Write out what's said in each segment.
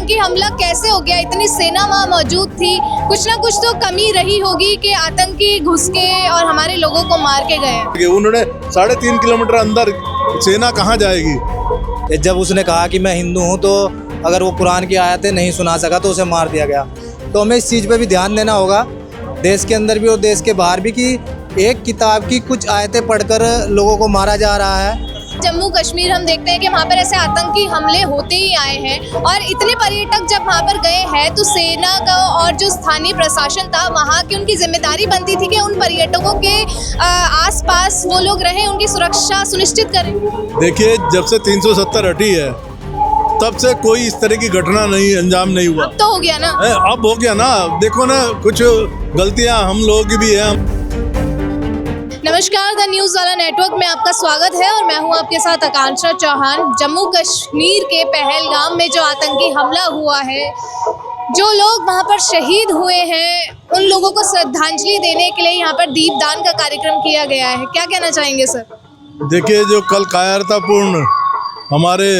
आतंकी हमला कैसे हो गया? इतनी सेना वहाँ मौजूद थी, कुछ ना कुछ तो कमी रही होगी कि आतंकी घुस के और हमारे लोगों को मार के गए। उन्होंने 3.5 किलोमीटर अंदर सेना कहाँ जाएगी? जब उसने कहा कि मैं हिंदू हूँ तो अगर वो कुरान की आयतें नहीं सुना सका तो उसे मार दिया गया। तो हमें इस चीज़ पे भी ध्यान देना होगा, देश के अंदर भी और देश के बाहर भी, कि एक किताब की कुछ आयतें पढ़कर लोगों को मारा जा रहा है। जम्मू कश्मीर हम देखते हैं कि वहाँ पर ऐसे आतंकी हमले होते ही आए हैं और इतने पर्यटक जब वहाँ पर गए हैं तो सेना का और जो स्थानीय प्रशासन था वहाँ की, उनकी जिम्मेदारी बनती थी कि उन पर्यटकों के आसपास वो लोग रहें, उनकी सुरक्षा सुनिश्चित करें। देखिए, जब से 370 हटी है तब से कोई इस तरह की घटना नहीं अंजाम नहीं हुआ। अब तो हो गया ना? अब हो गया ना, देखो ना, कुछ गलतियां हम लोगों की भी हैं। नमस्कार, द न्यूज़ वाला नेटवर्क में आपका स्वागत है और मैं हूं आपके साथ आकांक्षा चौहान। जम्मू कश्मीर के पहलगाम में जो आतंकी हमला हुआ है, जो लोग वहां पर शहीद हुए हैं, उन लोगों को श्रद्धांजलि देने के लिए यहाँ पर दीपदान का कार्यक्रम किया गया है। क्या कहना चाहेंगे सर? देखिए, जो कल कायरतापूर्ण हमारे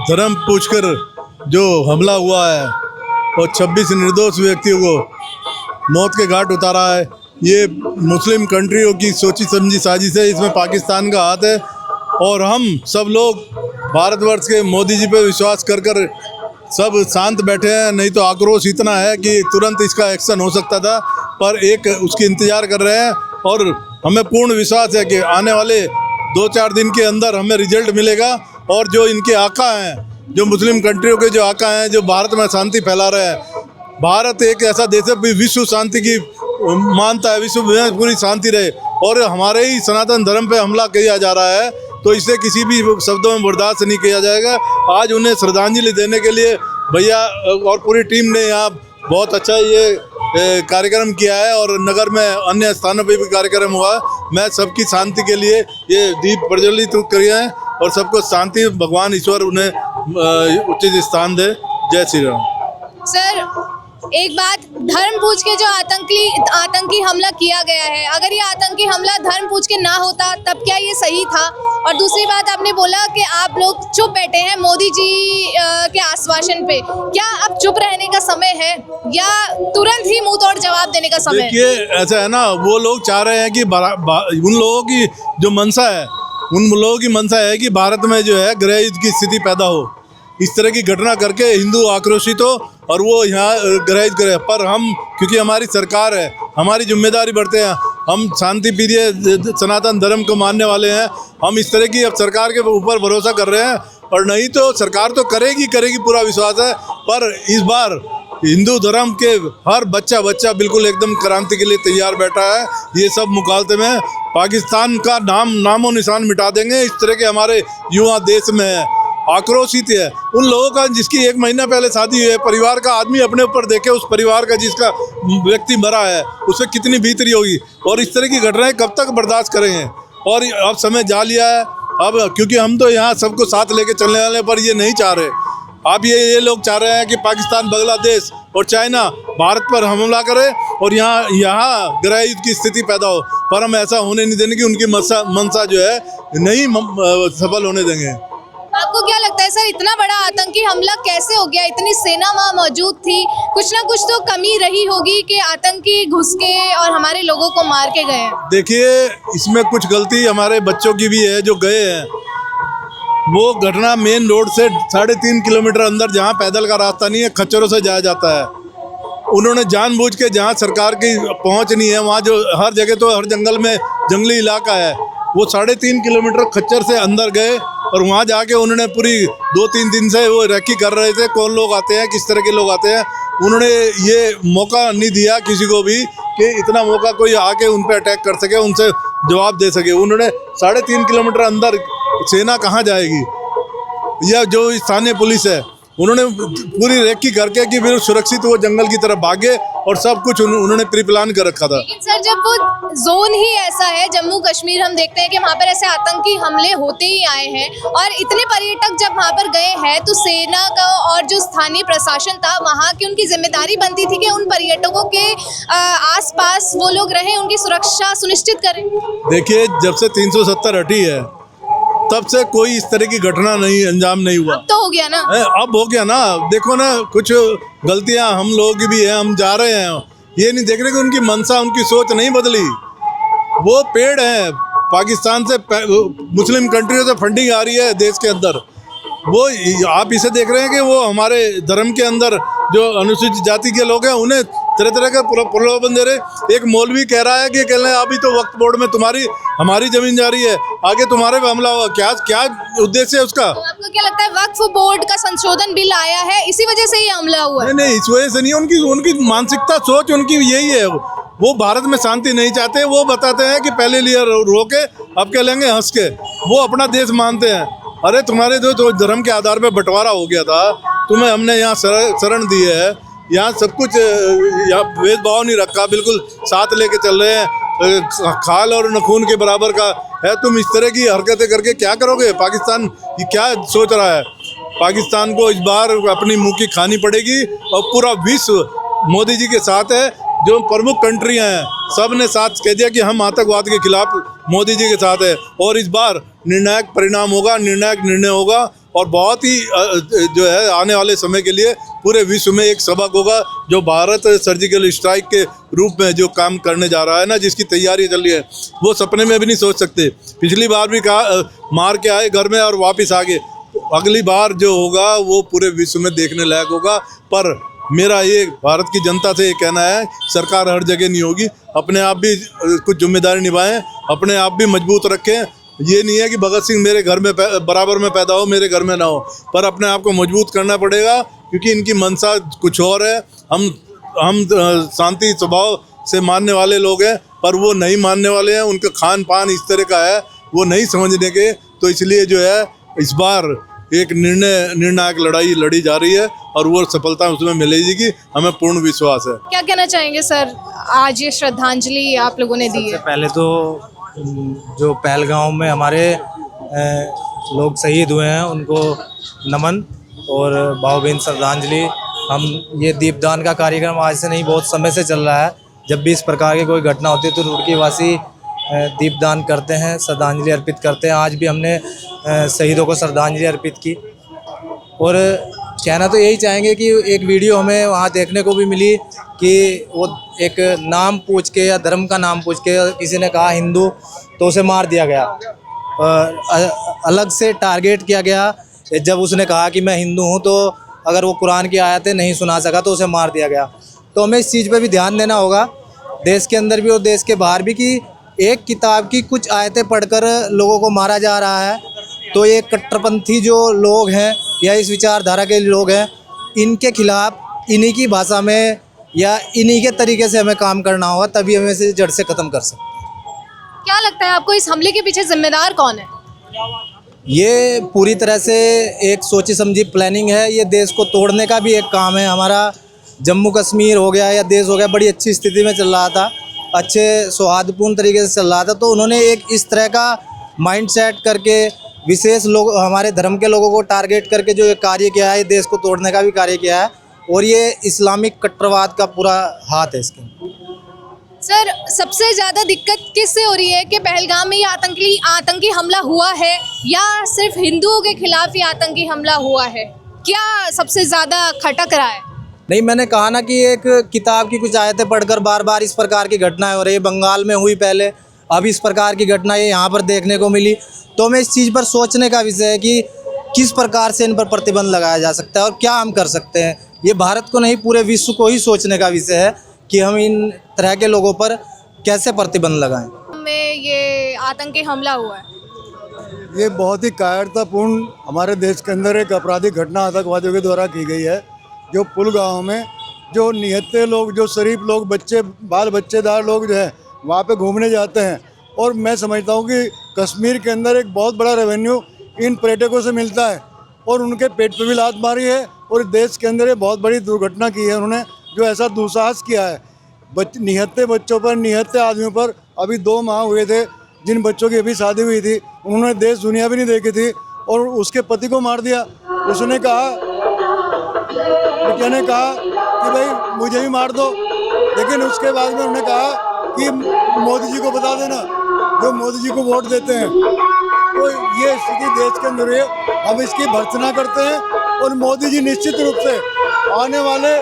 धर्म पूछकर जो हमला हुआ है और 26 निर्दोष व्यक्तियों को मौत के घाट उतारा है, ये मुस्लिम कंट्रियों की सोची समझी साजिश है। इसमें पाकिस्तान का हाथ है और हम सब लोग भारतवर्ष के मोदी जी पे विश्वास कर सब शांत बैठे हैं। नहीं तो आक्रोश इतना है कि तुरंत इसका एक्शन हो सकता था, पर एक उसकी इंतज़ार कर रहे हैं और हमें पूर्ण विश्वास है कि आने वाले 2-4 दिन के अंदर हमें रिजल्ट मिलेगा। और जो इनके आका हैं, जो मुस्लिम कंट्रियों के जो आका हैं, जो भारत में शांति फैला रहे हैं, भारत एक ऐसा देश है विश्व शांति की मानता है, विश्व में पूरी शांति रहे, और हमारे ही सनातन धर्म पे हमला किया जा रहा है तो इसे किसी भी शब्दों में बर्दाश्त नहीं किया जाएगा। आज उन्हें श्रद्धांजलि देने के लिए भैया और पूरी टीम ने यहाँ बहुत अच्छा ये कार्यक्रम किया है और नगर में अन्य स्थानों पर भी कार्यक्रम हुआ है। मैं सबकी शांति के लिए ये दीप प्रज्वलित किए हैं और सबको शांति, भगवान ईश्वर उन्हें उचित स्थान दे। जय श्री राम। सर, एक बात, धर्म पूछ के जो आतंकी हमला किया गया है, अगर ये आतंकी हमला धर्म पूछ के ना होता तब क्या ये सही था? और दूसरी बात, आपने बोला कि आप लोग चुप बैठे हैं मोदी जी के आश्वासन पे, क्या अब चुप रहने का समय है या तुरंत ही मुंह तोड़ जवाब देने का समय है? देखिए, ऐसा है ना, वो लोग चाह रहे हैं कि उन लोगों की जो मंशा है, उन लोगों की मंशा है कि भारत में जो है गृह युद्ध की स्थिति पैदा हो, इस तरह की घटना करके हिंदू आक्रोशित हो और वो यहाँ गृह युद्ध करे। पर हम, क्योंकि हमारी सरकार है, हमारी जिम्मेदारी बढ़ते हैं, हम शांति प्रिय सनातन धर्म को मानने वाले हैं, हम इस तरह की अब सरकार के ऊपर भरोसा कर रहे हैं। और नहीं तो सरकार तो करेगी पूरा विश्वास है, पर इस बार हिंदू धर्म के हर बच्चा बिल्कुल एकदम क्रांति के लिए तैयार बैठा है। ये सब मुकाबले में पाकिस्तान का नामो निशान मिटा देंगे। इस तरह के हमारे युवा देश में है, आक्रोशित है। उन लोगों का जिसकी 1 महीना पहले शादी हुई है, परिवार का आदमी अपने ऊपर देखे, उस परिवार का जिसका व्यक्ति मरा है उससे कितनी भीतरी होगी, और इस तरह की घटनाएं कब तक बर्दाश्त करेंगे। और अब समय जा लिया है, अब क्योंकि हम तो यहाँ सबको साथ लेके चलने वाले, पर ये नहीं चाह रहे। अब ये लोग चाह रहे हैं कि पाकिस्तान, बांग्लादेश और चाइना भारत पर हमला करे और यहाँ गृह युद्ध की स्थिति पैदा हो, पर हम ऐसा होने नहीं देंगे कि उनकी मंशा जो है नहीं सफल होने देंगे। आपको क्या लगता है सर, इतना बड़ा आतंकी हमला कैसे हो गया? इतनी सेना वहाँ मौजूद थी, कुछ ना कुछ तो कमी रही होगी कि आतंकी घुस के और हमारे लोगों को मार के गए। देखिए, इसमें कुछ गलती हमारे बच्चों की भी है जो गए हैं। वो घटना मेन रोड से 3.5 किलोमीटर अंदर, जहाँ पैदल का रास्ता नहीं है, खच्चरों से जाया जाता है। उन्होंने जानबूझ के, जहाँ सरकार की पहुँच नहीं है, वहाँ जो हर जगह तो हर जंगल में जंगली इलाका है, वो 3.5 किलोमीटर खच्चर से अंदर गए और वहाँ जाके उन्होंने पूरी 2-3 दिन से वो रेकी कर रहे थे, कौन लोग आते हैं, किस तरह के लोग आते हैं। उन्होंने ये मौका नहीं दिया किसी को भी कि इतना मौका कोई आके उन पर अटैक कर सके, उनसे जवाब दे सके। उन्होंने 3.5 किलोमीटर अंदर सेना कहाँ जाएगी, या जो स्थानीय पुलिस है, उन्होंने पूरी रेकी करके कि फिर सुरक्षित वो जंगल की तरफ भागे और सब कुछ उन्होंने प्री प्लान कर रखा था। लेकिन सर, जब वो जोन ही ऐसा है, जम्मू कश्मीर, हम देखते हैं कि वहाँ पर ऐसे आतंकी हमले होते ही आए हैं और इतने पर्यटक जब वहाँ पर गए हैं तो सेना का और जो स्थानीय प्रशासन था वहाँ की, उनकी जिम्मेदारी बनती थी कि उन पर्यटकों के आसपास वो लोग रहें, उनकी सुरक्षा सुनिश्चित करें। देखिए, जब से 370 हटी है तब से कोई इस तरह की घटना नहीं अंजाम नहीं हुआ। तो हो गया ना। अब हो गया ना, देखो ना, कुछ गलतियां हम लोगों की भी है, हम जा रहे हैं, ये नहीं देख रहे कि उनकी मनसा, उनकी सोच नहीं बदली। वो पेड़ है, पाकिस्तान से मुस्लिम कंट्रियों से फंडिंग आ रही है देश के अंदर, वो आप इसे देख रहे हैं कि वो हमारे धर्म के अंदर जो अनुसूचित जाति के लोग हैं उन्हें तरह तरह का प्रलोभन दे रहे। एक मौलवी कह रहा है कि कह रहे हैं अभी तो वक्फ बोर्ड में हमारी जमीन जा रही है, आगे तुम्हारे पे हमला हुआ। क्या उद्देश्य है उसका? तो आपको क्या लगता है वक्फ बोर्ड का संशोधन बिल आया है इसी वजह से ये हमला हुआ है? नहीं, इस वजह से नहीं, उनकी मानसिकता, सोच उनकी यही है। वो भारत में शांति नहीं चाहते। वो बताते हैं कि पहले लिए रोके, अब कह लेंगे हंस के। वो अपना देश मानते हैं। अरे तुम्हारे जो धर्म के आधार पर बंटवारा हो गया था, तुम्हें हमने यहाँ शरण दी है, यहाँ सब कुछ, यहाँ भेदभाव नहीं रखा, बिल्कुल साथ लेके चल रहे हैं, खाल और नखून के बराबर का है। तुम इस तरह की हरकतें करके क्या करोगे? पाकिस्तान ये क्या सोच रहा है? पाकिस्तान को इस बार अपनी मुंह की खानी पड़ेगी और पूरा विश्व मोदी जी के साथ है। जो प्रमुख कंट्रियां हैं सब ने साथ कह दिया कि हम आतंकवाद के खिलाफ मोदी जी के साथ है, और इस बार निर्णायक परिणाम होगा, निर्णायक निर्णय होगा, और बहुत ही जो है आने वाले समय के लिए पूरे विश्व में एक सबक होगा। जो भारत सर्जिकल स्ट्राइक के रूप में जो काम करने जा रहा है ना, जिसकी तैयारी चल रही है, वो सपने में भी नहीं सोच सकते। पिछली बार भी कहा मार के आए घर में और वापस आ गए। अगली बार जो होगा वो पूरे विश्व में देखने लायक होगा। पर मेरा ये भारत की जनता से ये कहना है, सरकार हर जगह नहीं होगी, अपने आप भी कुछ जिम्मेदारी निभाएं, अपने आप भी मजबूत रखें। ये नहीं है कि भगत सिंह मेरे घर में बराबर में पैदा हो, मेरे घर में ना हो, पर अपने आप को मजबूत करना पड़ेगा, क्योंकि इनकी मंशा कुछ और है। हम शांति स्वभाव से मानने वाले लोग हैं, पर वो नहीं मानने वाले हैं। उनका खान पान इस तरह का है, वो नहीं समझने के। तो इसलिए जो है इस बार एक निर्णायक लड़ाई लड़ी जा रही है, और वो सफलता उसमें मिलेगी कि हमें पूर्ण विश्वास है। क्या कहना चाहेंगे सर, आज ये श्रद्धांजलि आप लोगों ने दी है? पहले तो जो पहलगांव में हमारे लोग शहीद हुए हैं उनको नमन और भावभीनी श्रद्धांजलि। हम ये दीपदान का कार्यक्रम आज से नहीं, बहुत समय से चल रहा है। जब भी इस प्रकार की कोई घटना होती है तो रुड़की वासी दीपदान करते हैं, श्रद्धांजलि अर्पित करते हैं। आज भी हमने शहीदों को श्रद्धांजलि अर्पित की। और कहना तो यही चाहेंगे कि एक वीडियो हमें वहाँ देखने को भी मिली कि वो एक नाम पूछ के या धर्म का नाम पूछ के किसी ने कहा हिंदू, तो उसे मार दिया गया। अलग से टारगेट किया गया। जब उसने कहा कि मैं हिंदू हूँ, तो अगर वो कुरान की आयतें नहीं सुना सका तो उसे मार दिया गया। तो हमें इस चीज़ पे भी ध्यान देना होगा, देश के अंदर भी और देश के बाहर भी, कि एक किताब की कुछ आयतें पढ़कर लोगों को मारा जा रहा है। तो ये कट्टरपंथी जो लोग हैं या इस विचारधारा के लोग हैं, इनके खिलाफ इन्हीं की भाषा में या इन्हीं के तरीके से हमें काम करना होगा, तभी हमें इसे जड़ से ख़त्म कर सकते हैं। क्या लगता है आपको इस हमले के पीछे जिम्मेदार कौन है? ये पूरी तरह से एक सोची समझी प्लानिंग है। ये देश को तोड़ने का भी एक काम है। हमारा जम्मू कश्मीर हो गया या देश हो गया, बड़ी अच्छी स्थिति में चल रहा था, अच्छे सौहार्दपूर्ण तरीके से चल रहा था। तो उन्होंने एक इस तरह का माइंड सेट करके विशेष लोग, हमारे धर्म के लोगों को टारगेट करके जो कार्य किया है, देश को तोड़ने का भी कार्य किया है। और ये इस्लामिक कट्टरवाद का पूरा हाथ है इसके। सर, सबसे ज़्यादा दिक्कत किससे हो रही है कि पहलगाम में ये आतंकी हमला हुआ है, या सिर्फ हिंदुओं के खिलाफ ही आतंकी हमला हुआ है? क्या सबसे ज़्यादा खटक रहा है? नहीं, मैंने कहा ना कि एक किताब की कुछ आयतें पढ़कर बार बार इस प्रकार की घटनाएं हो रही है। बंगाल में हुई पहले, अब इस प्रकार की घटना ये यहाँ पर देखने को मिली। तो हमें इस चीज़ पर सोचने का विषय है कि किस प्रकार से इन पर प्रतिबंध लगाया जा सकता है और क्या हम कर सकते हैं। ये भारत को नहीं, पूरे विश्व को ही सोचने का विषय है कि हम इन तरह के लोगों पर कैसे प्रतिबंध लगाएं। में ये आतंकी हमला हुआ है, ये बहुत ही कायरतापूर्ण हमारे देश के अंदर एक आपराधिक घटना आतंकवादियों के द्वारा की गई है। जो पुलगांव में जो निहत्थे लोग, जो शरीफ लोग, बच्चे, बाल बच्चेदार लोग जो है वहाँ पे घूमने जाते हैं। और मैं समझता हूँ कि कश्मीर के अंदर एक बहुत बड़ा रेवेन्यू इन पर्यटकों से मिलता है, और उनके पेट पे भी लात मारी है। और देश के अंदर ये बहुत बड़ी दुर्घटना की है उन्होंने, जो ऐसा दुस्साहस किया है। निहत्थे बच्चों पर, निहत्थे आदमियों पर। अभी 2 माह हुए थे जिन बच्चों की अभी शादी हुई थी, उन्होंने देश दुनिया भी नहीं देखी थी, और उसके पति को मार दिया। उसने कहा, बिटिया ने कहा कि भाई मुझे भी मार दो, लेकिन उसके बाद में उन्होंने कहा कि मोदी जी को बता देना, जो मोदी जी को वोट देते हैं। तो ये स्थिति देश के अंदर है। हम इसकी भर्त्सना करते हैं और मोदी जी निश्चित रूप से आने वाले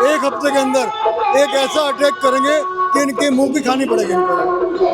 एक हफ्ते के अंदर एक ऐसा अटैक करेंगे कि इनके मुंह की खानी पड़ेगी इनको।